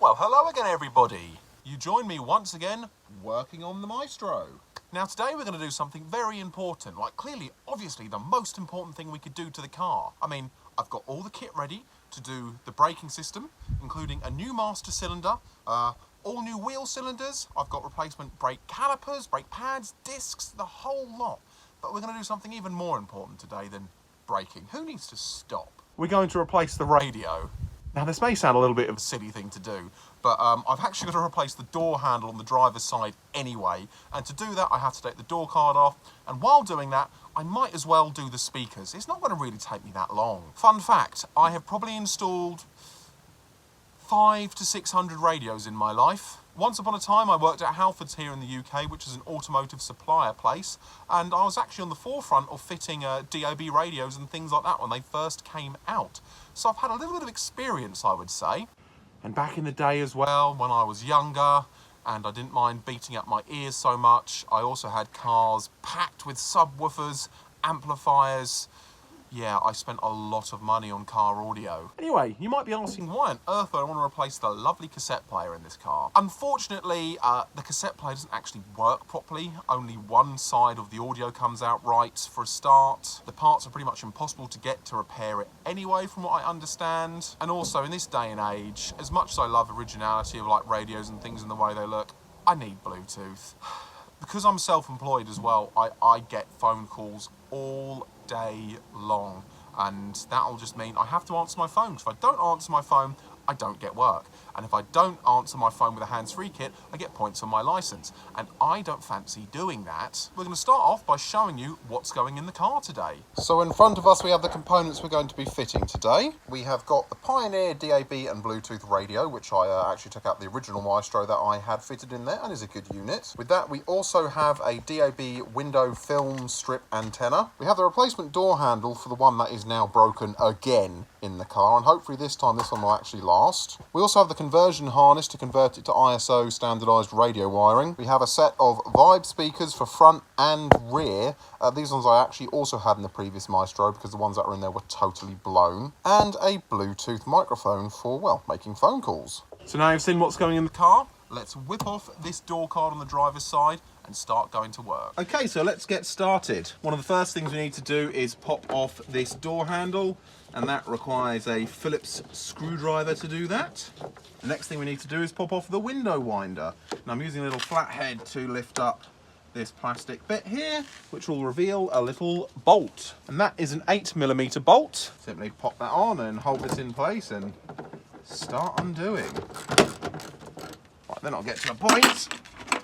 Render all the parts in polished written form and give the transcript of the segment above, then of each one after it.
Well, hello again, everybody. You join me once again, working on the Maestro. Now, today we're going to do something very important, like clearly, obviously, the most important thing we could do to the car. I mean, I've got all the kit ready to do the braking system, including a new master cylinder, all new wheel cylinders. I've got replacement brake calipers, brake pads, discs, the whole lot. But we're going to do something even more important today than braking. Who needs to stop? We're going to replace the radio. Now, this may sound a little bit of a silly thing to do, but I've actually got to replace the door handle on the driver's side anyway. And to do that, I have to take the door card off. And while doing that, I might as well do the speakers. It's not going to really take me that long. Fun fact, I have probably installed 500 to 600 radios in my life. Once upon a time, I worked at Halfords here in the UK, which is an automotive supplier place, and I was actually on the forefront of fitting DAB radios and things like that when they first came out. So I've had a little bit of experience, I would say. And back in the day as well, when I was younger, and I didn't mind beating up my ears so much, I also had cars packed with subwoofers, amplifiers. Yeah, I spent a lot of money on car audio. Anyway, you might be asking why on earth I want to replace the lovely cassette player in this car. Unfortunately, the cassette player doesn't actually work properly. Only one side of the audio comes out right for a start. The parts are pretty much impossible to get to repair it anyway, from what I understand. And also, in this day and age, as much as I love originality of like radios and things and the way they look, I need Bluetooth. Because I'm self-employed as well, I get phone calls all day long, and that'll just mean I have to answer my phone, because if I don't answer my phone, I don't get work. And if I don't answer my phone with a hands-free kit, I get points on my license. And I don't fancy doing that. We're going to start off by showing you what's going in the car today. So in front of us we have the components we're going to be fitting today. We have got the Pioneer DAB and Bluetooth radio, which I actually took out the original Maestro that I had fitted in there, and is a good unit. With that, we also have a DAB window film strip antenna. We have the replacement door handle for the one that is now broken again in the car, and hopefully this time this one will actually last. We also have the conversion harness to convert it to ISO standardised radio wiring. We have a set of Vibe speakers for front and rear. These ones I actually also had in the previous Maestro, because the ones that were in there were totally blown. And a Bluetooth microphone for, well, making phone calls. So now you've seen what's going in the car, let's whip off this door card on the driver's side and start going to work. Okay, so let's get started. One of the first things we need to do is pop off this door handle, and that requires a Phillips screwdriver to do that. The next thing we need to do is pop off the window winder. And I'm using a little flathead to lift up this plastic bit here, which will reveal a little bolt. And that is an 8mm bolt. Simply pop that on and hold this in place and start undoing. Right, then I'll get to a point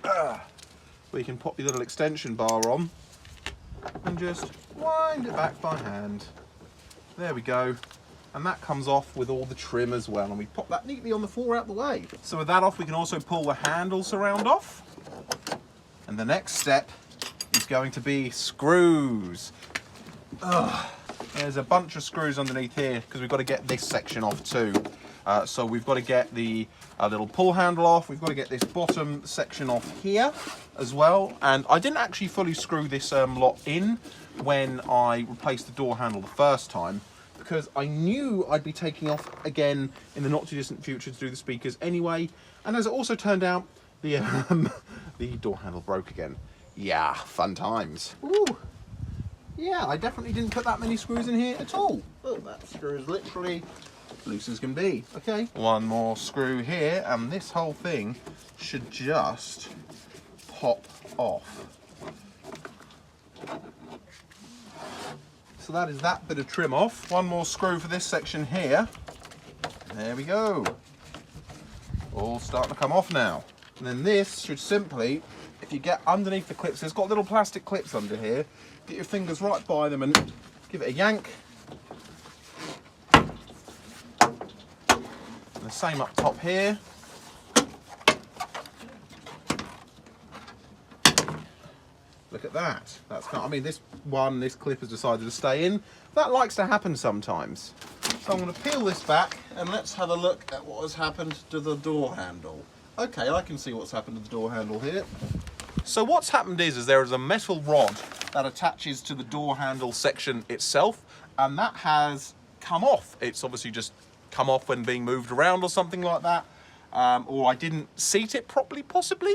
where you can pop your little extension bar on and just wind it back by hand. There we go. And that comes off with all the trim as well, and we pop that neatly on the floor out the way. So with that off, we can also pull the handle surround off. And the next step is going to be screws. There's a bunch of screws underneath here, because we've got to get this section off too. So we've got to get the little pull handle off. We've got to get this bottom section off here as well. And I didn't actually fully screw this lot in when I replaced the door handle the first time, because I knew I'd be taking off again in the not too distant future to do the speakers anyway. And as it also turned out, the door handle broke again. Yeah, fun times. Ooh. Yeah, I definitely didn't put that many screws in here at all. Oh, that screw is literally loose as can be. Okay, one more screw here, and this whole thing should just pop off. So that is that bit of trim off. One more screw for this section here. There we go. All starting to come off now. And then this should simply, if you get underneath the clips, there's got little plastic clips under here. Get your fingers right by them and give it a yank. And the same up top here. Look at that. That's I mean, this clip has decided to stay in. That likes to happen sometimes. So I'm going to peel this back and let's have a look at what has happened to the door handle. Okay, I can see what's happened to the door handle here. So what's happened is there is a metal rod that attaches to the door handle section itself, and that has come off. It's obviously just come off when being moved around or something like that. or I didn't seat it properly, possibly.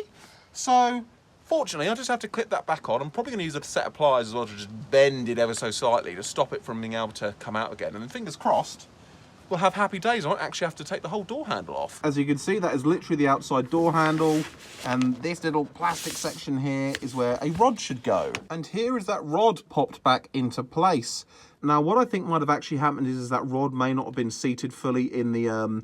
So, fortunately, I just have to clip that back on. I'm probably going to use a set of pliers as well to just bend it ever so slightly to stop it from being able to come out again. And then fingers crossed, we'll have happy days. I won't actually have to take the whole door handle off. As you can see, that is literally the outside door handle. And this little plastic section here is where a rod should go. And here is that rod popped back into place. Now, what I think might have actually happened is that rod may not have been seated fully in the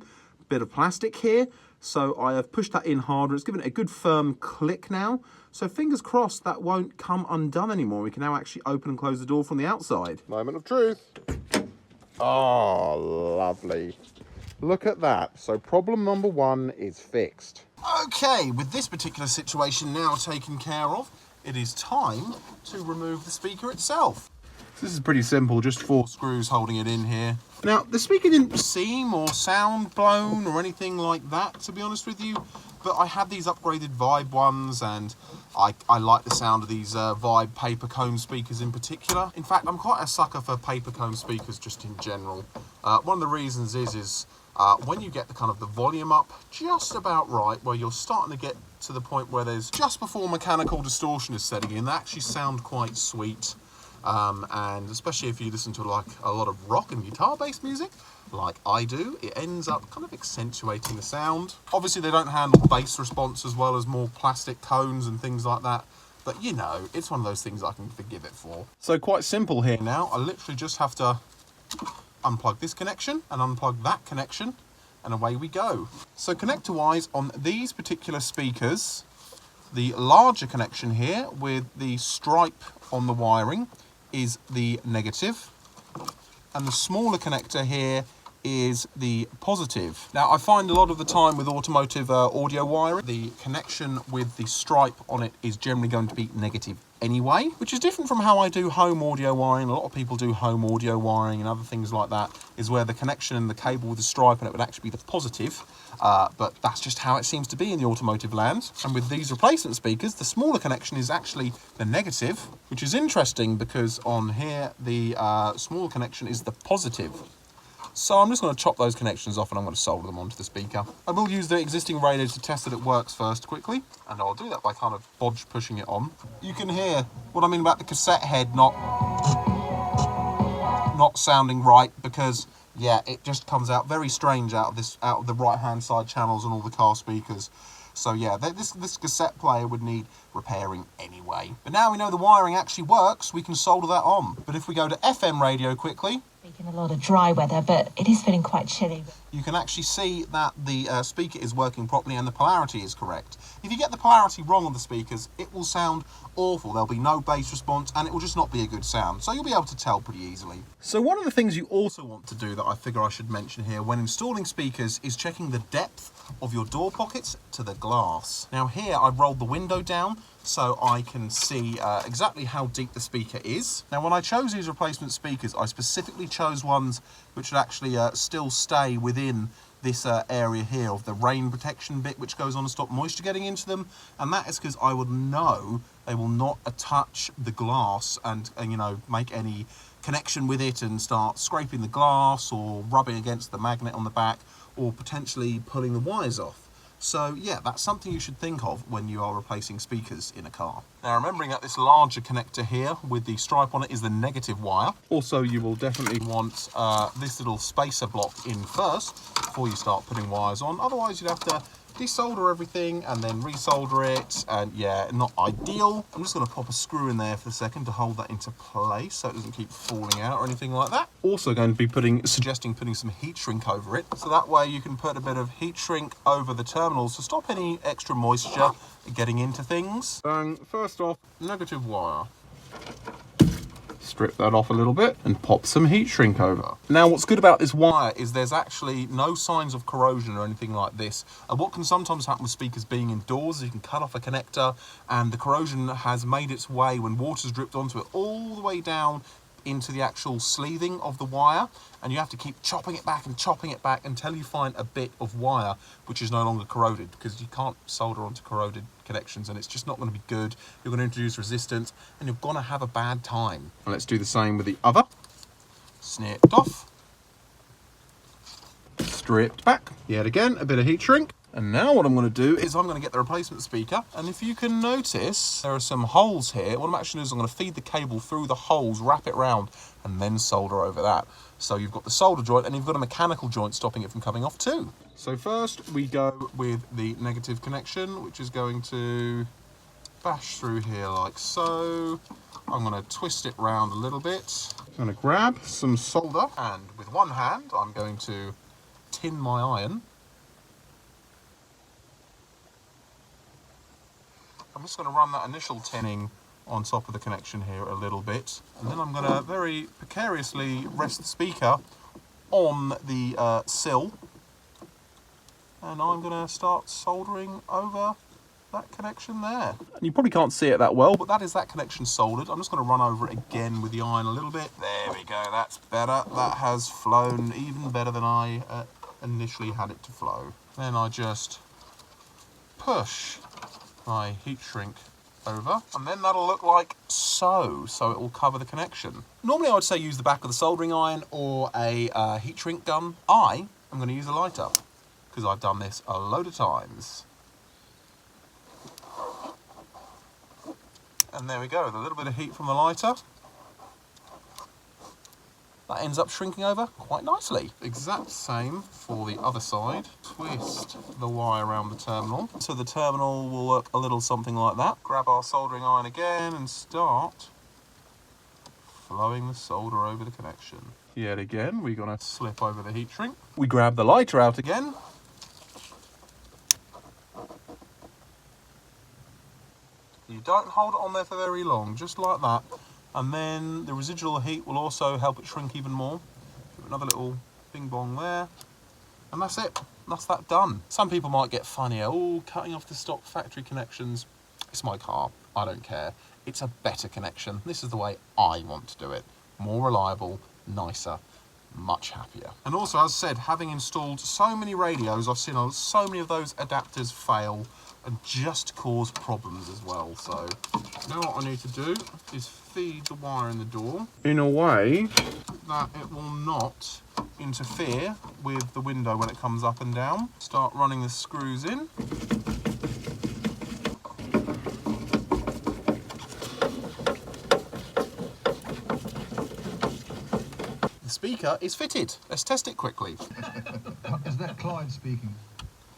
bit of plastic here. So I have pushed that in harder. It's given it a good firm click now. So fingers crossed that won't come undone anymore. We can now actually open and close the door from the outside. Moment of truth. Oh, lovely. Look at that. So problem number one is fixed. Okay, with this particular situation now taken care of, it is time to remove the speaker itself. This is pretty simple, just 4 screws holding it in here. Now, the speaker didn't seem or sound blown or anything like that, to be honest with you, but I had these upgraded Vibe ones, and I like the sound of these Vibe paper cone speakers in particular. In fact, I'm quite a sucker for paper cone speakers just in general. One of the reasons is when you get the kind of the volume up just about right, where you're starting to get to the point where there's just before mechanical distortion is setting in, they actually sound quite sweet. And especially if you listen to like a lot of rock and guitar-based music, like I do, it ends up kind of accentuating the sound. Obviously, they don't handle bass response as well as more plastic cones and things like that. But you know, it's one of those things I can forgive it for. So quite simple here now. I literally just have to unplug this connection and unplug that connection, and away we go. So connector-wise, on these particular speakers, the larger connection here with the stripe on the wiring is the negative, and the smaller connector here is the positive. Now, I find a lot of the time with automotive audio wiring, the connection with the stripe on it is generally going to be negative anyway, which is different from how I do home audio wiring. A lot of people do home audio wiring and other things like that, is where the connection and the cable with the stripe on it would actually be the positive, but that's just how it seems to be in the automotive land. And with these replacement speakers, the smaller connection is actually the negative, which is interesting because on here, the smaller connection is the positive. So I'm just going to chop those connections off and I'm going to solder them onto the speaker. I will use the existing radio to test that it works first quickly, and I'll do that by kind of bodge pushing it on. You can hear what I mean about the cassette head not sounding right, because yeah, it just comes out very strange out of the right hand side channels on all the car speakers. So yeah, this cassette player would need repairing anyway. But now we know the wiring actually works, we can solder that on. But if we go to FM radio quickly, in a lot of dry weather, but it is feeling quite chilly. You can actually see that the speaker is working properly and the polarity is correct. If you get the polarity wrong on the speakers, it will sound awful. There'll be no bass response and it will just not be a good sound. So you'll be able to tell pretty easily. So one of the things you also want to do that I figure I should mention here when installing speakers is checking the depth of your door pockets to the glass. Now here I've rolled the window down so I can see exactly how deep the speaker is. Now when I chose these replacement speakers, I specifically chose ones which would actually still stay within this area here of the rain protection bit, which goes on to stop moisture getting into them, and that is because I would know they will not touch the glass and you know, make any connection with it and start scraping the glass or rubbing against the magnet on the back or potentially pulling the wires off. So yeah, that's something you should think of when you are replacing speakers in a car. Now remembering that this larger connector here with the stripe on it is the negative wire. Also, you will definitely want this little spacer block in first before you start putting wires on. Otherwise you'd have to desolder everything and then resolder it, and yeah, not ideal. I'm just going to pop a screw in there for a second to hold that into place so it doesn't keep falling out or anything like that. Also going to be suggesting putting some heat shrink over it, so that way you can put a bit of heat shrink over the terminals to stop any extra moisture getting into things. First off, negative wire. Strip that off a little bit and pop some heat shrink over. Now what's good about this wire is there's actually no signs of corrosion or anything like this. What can sometimes happen with speakers being indoors is you can cut off a connector and the corrosion has made its way, when water's dripped onto it, all the way down into the actual sleeving of the wire, and you have to keep chopping it back until you find a bit of wire which is no longer corroded, because you can't solder onto corroded connections and it's just not going to be good. You're going to introduce resistance and you're going to have a bad time. And let's do the same with the other. Snipped off, stripped back, yet again a bit of heat shrink, And now what I'm going to do is I'm going to get the replacement speaker, and if you can notice, there are some holes here. What I'm actually doing is I'm going to feed the cable through the holes, wrap it round, and then solder over that. So you've got the solder joint, and you've got a mechanical joint stopping it from coming off too. So first we go with the negative connection, which is going to bash through here like so. I'm going to twist it round a little bit. I'm going to grab some solder, and with one hand I'm going to tin my iron. I'm just going to run that initial tinning on top of the connection here a little bit, and then I'm going to very precariously rest the speaker on the sill, and I'm going to start soldering over that connection there. And you probably can't see it that well, but that is that connection soldered. I'm just going to run over it again with the iron a little bit. There we go, that's better. That has flown even better than I initially had it to flow. Then I just push my heat shrink over, and then that'll look like so it will cover the connection. Normally I would say use the back of the soldering iron or a heat shrink gun. I am going to use a lighter because I've done this a load of times. And there we go, with a little bit of heat from the lighter, that ends up shrinking over quite nicely. Exact same for the other side. Twist the wire around the terminal. So the terminal will look a little something like that. Grab our soldering iron again and start flowing the solder over the connection. Yet again, we're going to slip over the heat shrink. We grab the lighter out again. You don't hold it on there for very long, just like that. And then the residual heat will also help it shrink even more. Another little bing bong there. And that's it. That's that done. Some people might get funnier. Oh, cutting off the stock factory connections. It's my car. I don't care. It's a better connection. This is the way I want to do it. More reliable, nicer, much happier. And also, as I said, having installed so many radios, I've seen so many of those adapters fail and just cause problems as well. So now what I need to do is feed the wire in the door in a way that it will not interfere with the window when it comes up and down. Start running the screws in. The speaker is fitted. Let's test it quickly. Is that Clyde speaking?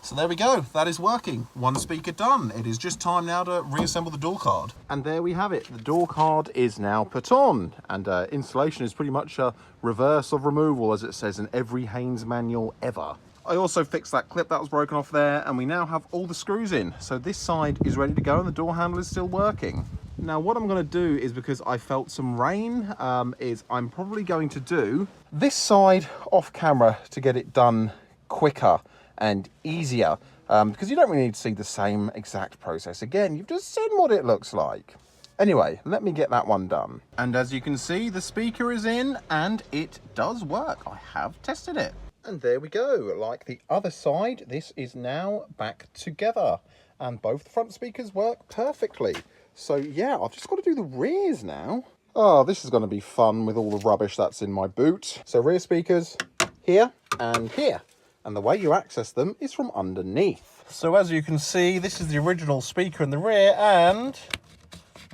So there we go, that is working. One speaker done. It is just time now to reassemble the door card. And there we have it. The door card is now put on, and installation is pretty much a reverse of removal, as it says in every Haynes manual ever. I also fixed that clip that was broken off there, and we now have all the screws in. So this side is ready to go and the door handle is still working. Now what I'm going to do is, because I felt some rain, is I'm probably going to do this side off camera to get it done quicker and easier, because you don't really need to see the same exact process again. You've just seen what it looks like. Anyway, let me get that one done. And as you can see, the speaker is in and it does work. I have tested it. And there we go. Like the other side, this is now back together. And both the front speakers work perfectly. So yeah, I've just got to do the rears now. Oh, this is going to be fun with all the rubbish that's in my boot. So rear speakers here and here. And the way you access them is from underneath. So as you can see, this is the original speaker in the rear, and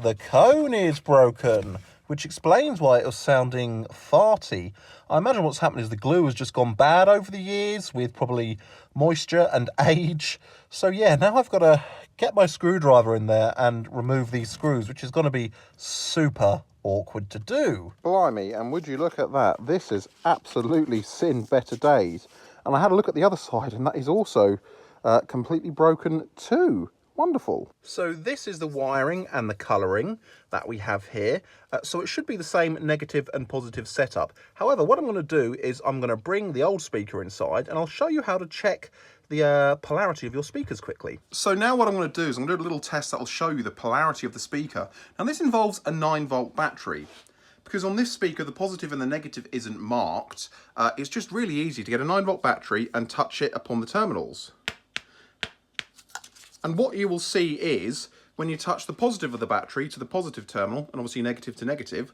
the cone is broken, which explains why it was sounding farty. I imagine what's happened is the glue has just gone bad over the years with probably moisture and age. So yeah, now I've got to get my screwdriver in there and remove these screws, which is going to be super awkward to do. Blimey, and would you look at that? This is absolutely seen better days. And I had a look at the other side, and that is also completely broken too. Wonderful. So this is the wiring and the colouring that we have here. So it should be the same negative and positive setup. However, what I'm going to do is I'm going to bring the old speaker inside, and I'll show you how to check the polarity of your speakers quickly. So now what I'm going to do is I'm going to do a little test that will show you the polarity of the speaker. Now this involves a 9-volt battery. Because on this speaker, the positive and the negative isn't marked, it's just really easy to get a 9-volt battery and touch it upon the terminals. And what you will see is, when you touch the positive of the battery to the positive terminal, and obviously negative to negative,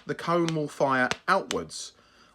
the cone will fire outwards.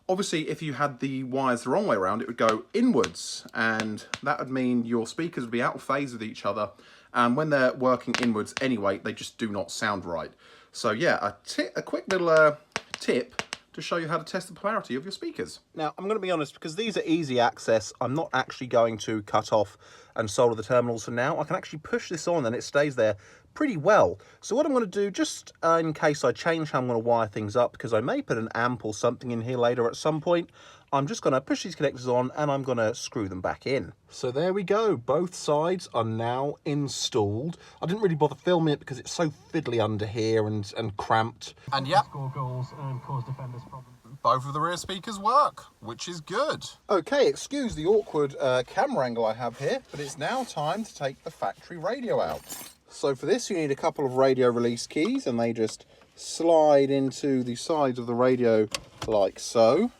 Obviously, if you had the wires the wrong way around, it would go inwards, and that would mean your speakers would be out of phase with each other, and when they're working inwards anyway, they just do not sound right. So yeah, a quick little tip to show you how to test the polarity of your speakers. Now, I'm going to be honest, because these are easy access, I'm not actually going to cut off and solder the terminals for now. I can actually push this on and it stays there pretty well. So what I'm going to do, just in case I change how I'm going to wire things up, because I may put an amp or something in here later at some point, I'm just going to push these connectors on and I'm going to screw them back in. So there we go, both sides are now installed. I didn't really bother filming it because it's so fiddly under here and cramped. And yep, Score goals and cause defenders problems. both of the rear speakers work, which is good. Okay, excuse the awkward camera angle I have here, but it's now time to take the factory radio out. So for this, you need a couple of radio release keys, and they just slide into the sides of the radio like so.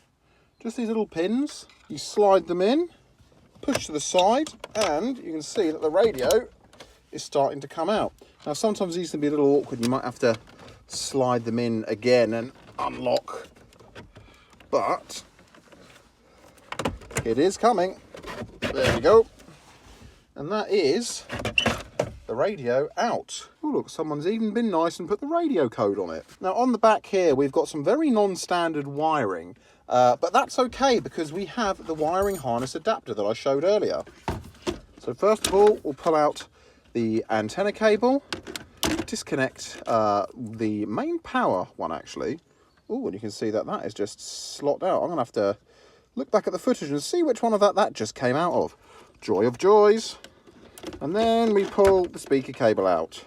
Just these little pins. You slide them in, push to the side, and you can see that the radio is starting to come out. Now, sometimes these can be a little awkward. You might have to slide them in again and unlock. But it is coming. There we go. And that is the radio out. Oh, look, someone's even been nice and put the radio code on it. Now, on the back here, we've got some very non-standard wiring, but that's okay because we have the wiring harness adapter that I showed earlier. So first of all, we'll pull out the antenna cable, disconnect the main power one, actually. Oh, and you can see that that is just slot out. I'm going to have to look back at the footage and see which one of that just came out of. Joy of joys. And then we pull the speaker cable out.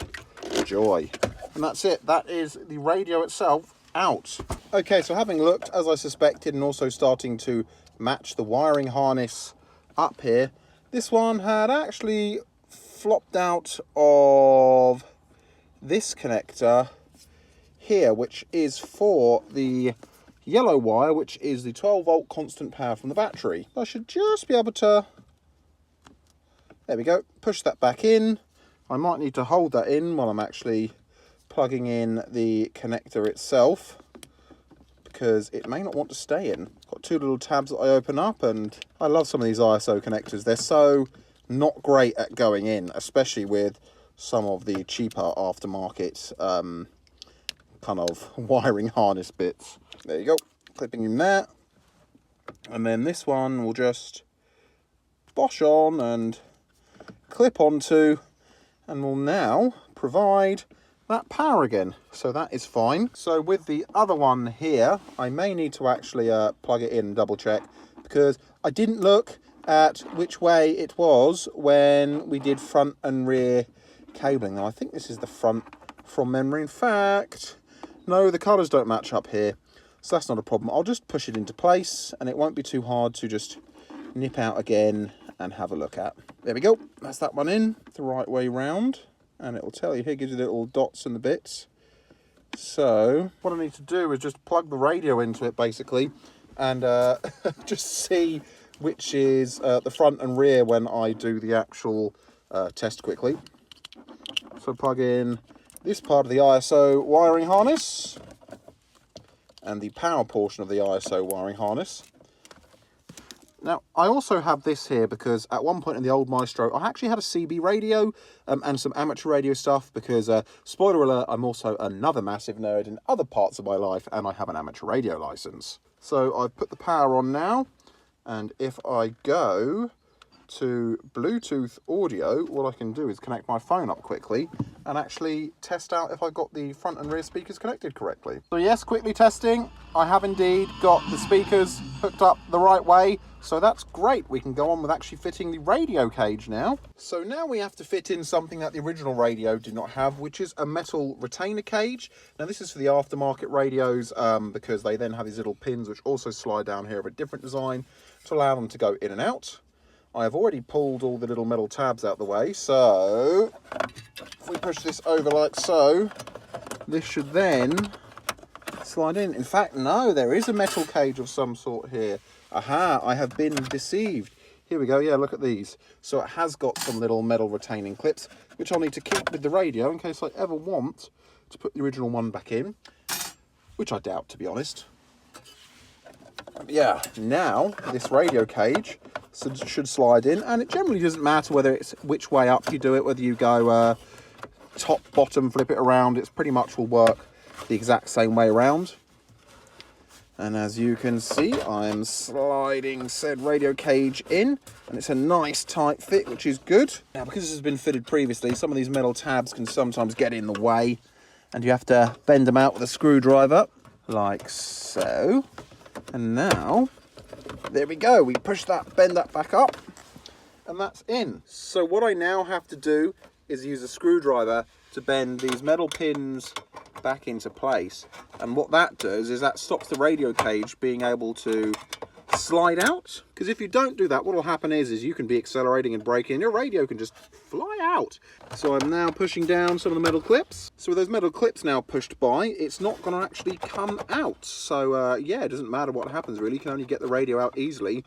Joy. And that's it. That is the radio itself out. Okay, so having looked, as I suspected, and also starting to match the wiring harness up here, this one had actually flopped out of this connector here, which is for the yellow wire, which is the 12-volt constant power from the battery. I should just be able to, there we go, push that back in. I might need to hold that in while I'm actually plugging in the connector itself, because it may not want to stay in. Got two little tabs that I open up, and I love some of these ISO connectors. They're so not great at going in, especially with some of the cheaper aftermarket kind of wiring harness bits. There you go, clipping in there. And then this one will just bosh on and clip onto, and will now provide that power again. So that is fine. So with the other one here, I may need to actually plug it in and double check, because I didn't look at which way it was when we did front and rear cabling. Now I think this is the front from memory. In fact, no, the colours don't match up here, so that's not a problem. I'll just push it into place and it won't be too hard to just nip out again and have a look at. There we go, that's that one in the right way round, and it will tell you here, gives you the little dots and the bits. So what I need to do is just plug the radio into it basically, and just see which is the front and rear when I do the actual test quickly. So plug in this part of the ISO wiring harness and the power portion of the ISO wiring harness. Now, I also have this here because at one point in the old Maestro, I actually had a CB radio and some amateur radio stuff because, spoiler alert, I'm also another massive nerd in other parts of my life, and I have an amateur radio license. So I've put the power on now, and if I go to Bluetooth audio, what I can do is connect my phone up quickly and actually test out if I got the front and rear speakers connected correctly. So yes, quickly testing, I have indeed got the speakers hooked up the right way, so that's great. We can go on with actually fitting the radio cage now. So now we have to fit in something that the original radio did not have, which is a metal retainer cage. Now this is for the aftermarket radios because they then have these little pins which also slide down here of a different design to allow them to go in and out. I have already pulled all the little metal tabs out the way, so if we push this over like so, this should then slide in. In fact, no, there is a metal cage of some sort here. Aha, I have been deceived. Here we go, yeah, look at these. So it has got some little metal retaining clips, which I'll need to keep with the radio in case I ever want to put the original one back in, which I doubt, to be honest. Yeah, now this radio cage should slide in, and it generally doesn't matter whether it's which way up you do it, whether you go top, bottom, flip it around, it's pretty much will work the exact same way around. And as you can see, I'm sliding said radio cage in, and it's a nice tight fit, which is good. Now, because this has been fitted previously, some of these metal tabs can sometimes get in the way, and you have to bend them out with a screwdriver, like so. And now, there we go, we push that, bend that back up, and that's in. So what I now have to do is use a screwdriver to bend these metal pins back into place. And what that does is that stops the radio cage being able to slide out. Because if you don't do that, what will happen is you can be accelerating and braking, and your radio can just fly out. So I'm now pushing down some of the metal clips. So with those metal clips now pushed by, it's not going to actually come out. So yeah, it doesn't matter what happens really. You can only get the radio out easily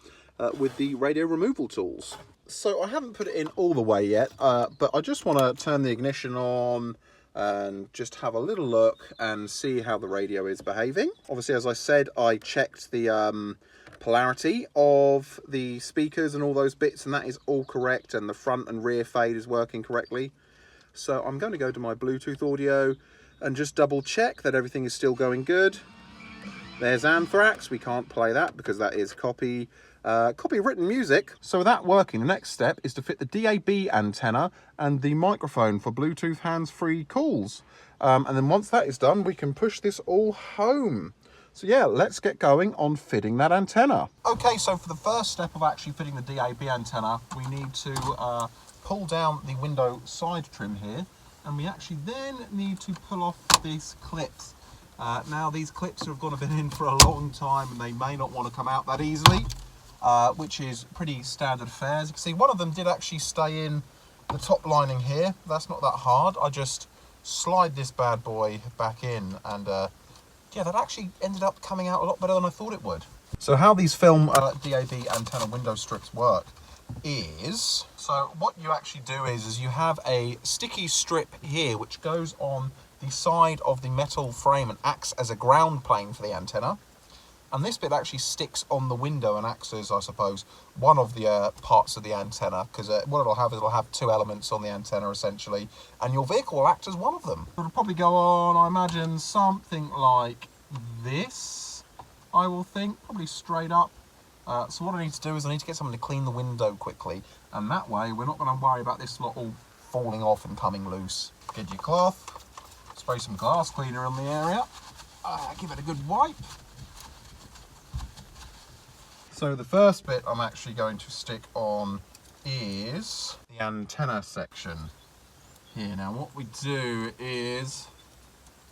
with the radio removal tools. So I haven't put it in all the way yet, but I just want to turn the ignition on and just have a little look and see how the radio is behaving. Obviously, as I said, I checked the polarity of the speakers and all those bits, and that is all correct, and the front and rear fade is working correctly. So I'm going to go to my Bluetooth audio and just double check that everything is still going good. There's Anthrax. We can't play that because that is copywritten music. So with that working, the next step is to fit the DAB antenna and the microphone for Bluetooth hands-free calls. And then once that is done, we can push this all home. So yeah, let's get going on fitting that antenna. Okay, so for the first step of actually fitting the DAB antenna, we need to pull down the window side trim here, and we actually then need to pull off these clips. Now these clips have been in for a long time, and they may not want to come out that easily. Which is pretty standard fare. As you can see, one of them did actually stay in the top lining here. That's not that hard. I just slide this bad boy back in, and yeah, that actually ended up coming out a lot better than I thought it would. So how these film DAB antenna window strips work is, so what you actually do is you have a sticky strip here which goes on the side of the metal frame and acts as a ground plane for the antenna. And this bit actually sticks on the window and acts as, I suppose, one of the parts of the antenna, because what it'll have is it'll have two elements on the antenna, essentially, and your vehicle will act as one of them. It'll probably go on, I imagine, something like this, I will think, probably straight up. So what I need to do is I need to get someone to clean the window quickly, and that way we're not going to worry about this lot all falling off and coming loose. Get your cloth, spray some glass cleaner on the area, give it a good wipe. So the first bit I'm actually going to stick on is the antenna section here. Now what we do is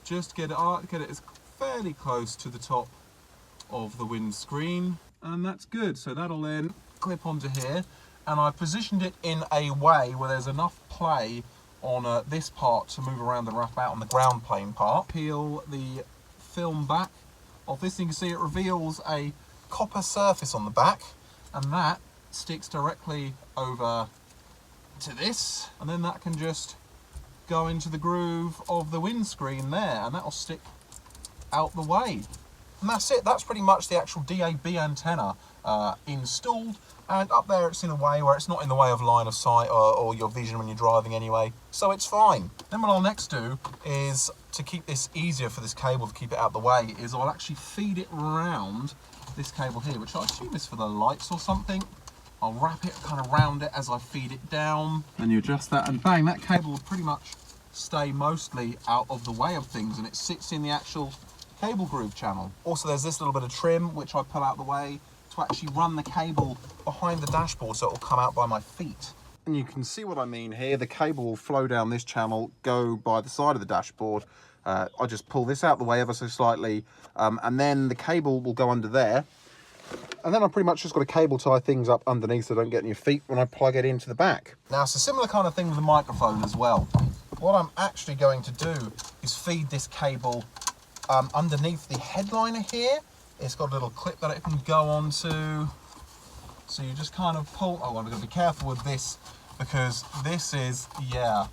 just get it as fairly close to the top of the windscreen, and that's good. So that'll then clip onto here, and I've positioned it in a way where there's enough play on this part to move around and wrap out on the ground plane part. Peel the film back of this, and you can see it reveals a copper surface on the back, and that sticks directly over to this, and then that can just go into the groove of the windscreen there, and that'll stick out the way. And that's it. That's pretty much the actual DAB antenna installed, and up there it's in a way where it's not in the way of line of sight or your vision when you're driving anyway, so it's fine. Then what I'll next do is, to keep this easier for this cable to keep it out of the way, is I'll actually feed it around this cable here, which I assume is for the lights or something. I'll wrap it kind of round it as I feed it down. Then you adjust that, and bang, that cable will pretty much stay mostly out of the way of things, and it sits in the actual cable groove channel. Also, there's this little bit of trim which I pull out the way to actually run the cable behind the dashboard, so it will come out by my feet. And you can see what I mean here. The cable will flow down this channel, go by the side of the dashboard. I just pull this out the way ever so slightly, and then the cable will go under there. And then I've pretty much just got to cable tie things up underneath so don't get in your feet when I plug it into the back. Now, it's a similar kind of thing with the microphone as well. What I'm actually going to do is feed this cable underneath the headliner here. It's got a little clip that it can go onto. So you just kind of pull. Oh, I'm going to be careful with this, because this is, yeah,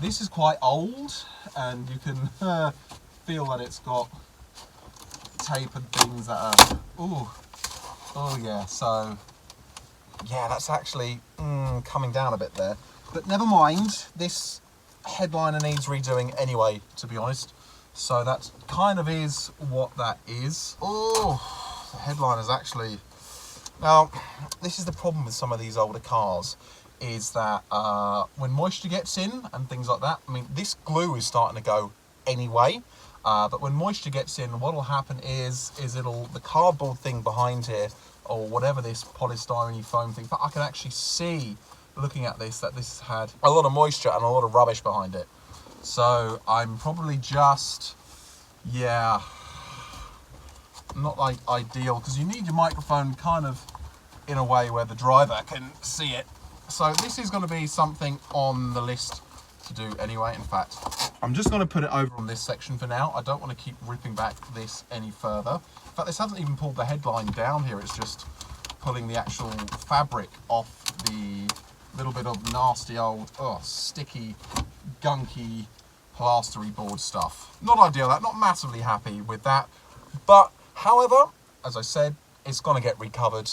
this is quite old, and you can feel that it's got tape and things that are Ooh. Oh yeah, so yeah, that's actually coming down a bit there. But never mind, this headliner needs redoing anyway, to be honest. So that kind of is what that is. Oh, the headliner's actually... Now, this is the problem with some of these older cars, is that when moisture gets in and things like that, I mean, this glue is starting to go anyway. But when moisture gets in, what'll happen is the cardboard thing behind here, or whatever this polystyrene foam thing, but I can actually see, looking at this, that this has had a lot of moisture and a lot of rubbish behind it. So I'm probably just, yeah, not like ideal, because you need your microphone kind of in a way where the driver can see it. So this is going to be something on the list to do anyway. In fact, I'm just going to put it over on this section for now. I don't want to keep ripping back this any further. In fact, this hasn't even pulled the headline down here. It's just pulling the actual fabric off the little bit of nasty old, sticky, gunky, plastery board stuff. Not ideal, that. Not massively happy with that. But, however, as I said, it's going to get recovered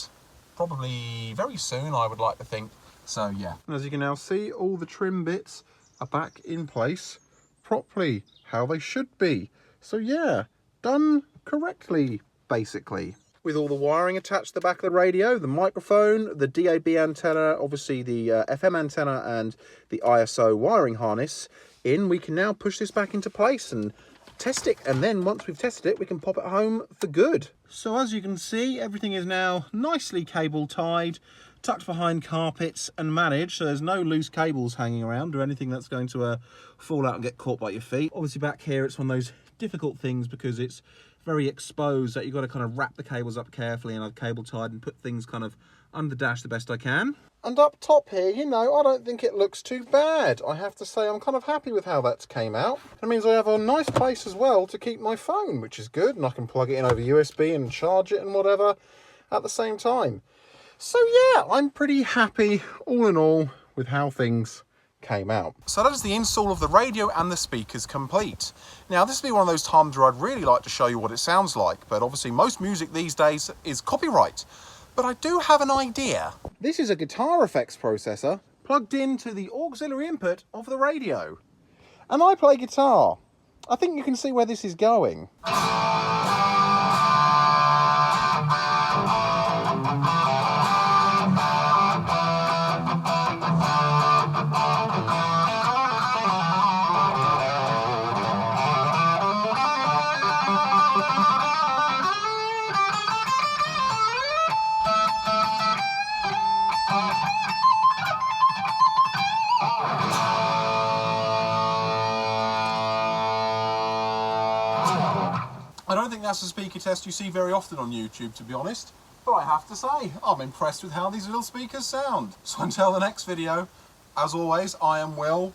probably very soon, I would like to think. So, yeah. And as you can now see, all the trim bits are back in place properly, how they should be. So, yeah, done correctly, basically. With all the wiring attached to the back of the radio, the microphone, the DAB antenna, obviously the FM antenna and the ISO wiring harness in, we can now push this back into place and test it. And then once we've tested it, we can pop it home for good. So as you can see, everything is now nicely cable tied, tucked behind carpets and managed, so there's no loose cables hanging around or anything that's going to fall out and get caught by your feet. Obviously back here, it's one of those difficult things because it's very exposed that you've got to kind of wrap the cables up carefully, and I've cable tied and put things kind of under the dash the best I can. And up top here, you know, I don't think it looks too bad. I have to say I'm kind of happy with how that came out. It means I have a nice place as well to keep my phone, which is good, and I can plug it in over USB and charge it and whatever at the same time. So yeah, I'm pretty happy all in all with how things came out. So that is the install of the radio and the speakers complete. Now this will be one of those times where I'd really like to show you what it sounds like, but obviously most music these days is copyright. But I do have an idea. This is a guitar effects processor plugged into the auxiliary input of the radio. And I play guitar. I think you can see where this is going. I don't think that's a speaker test you see very often on YouTube, to be honest. But I have to say, I'm impressed with how these little speakers sound. So until the next video, as always, I am Will.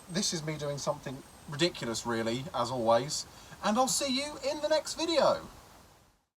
This is me doing something ridiculous, really, as always. And I'll see you in the next video.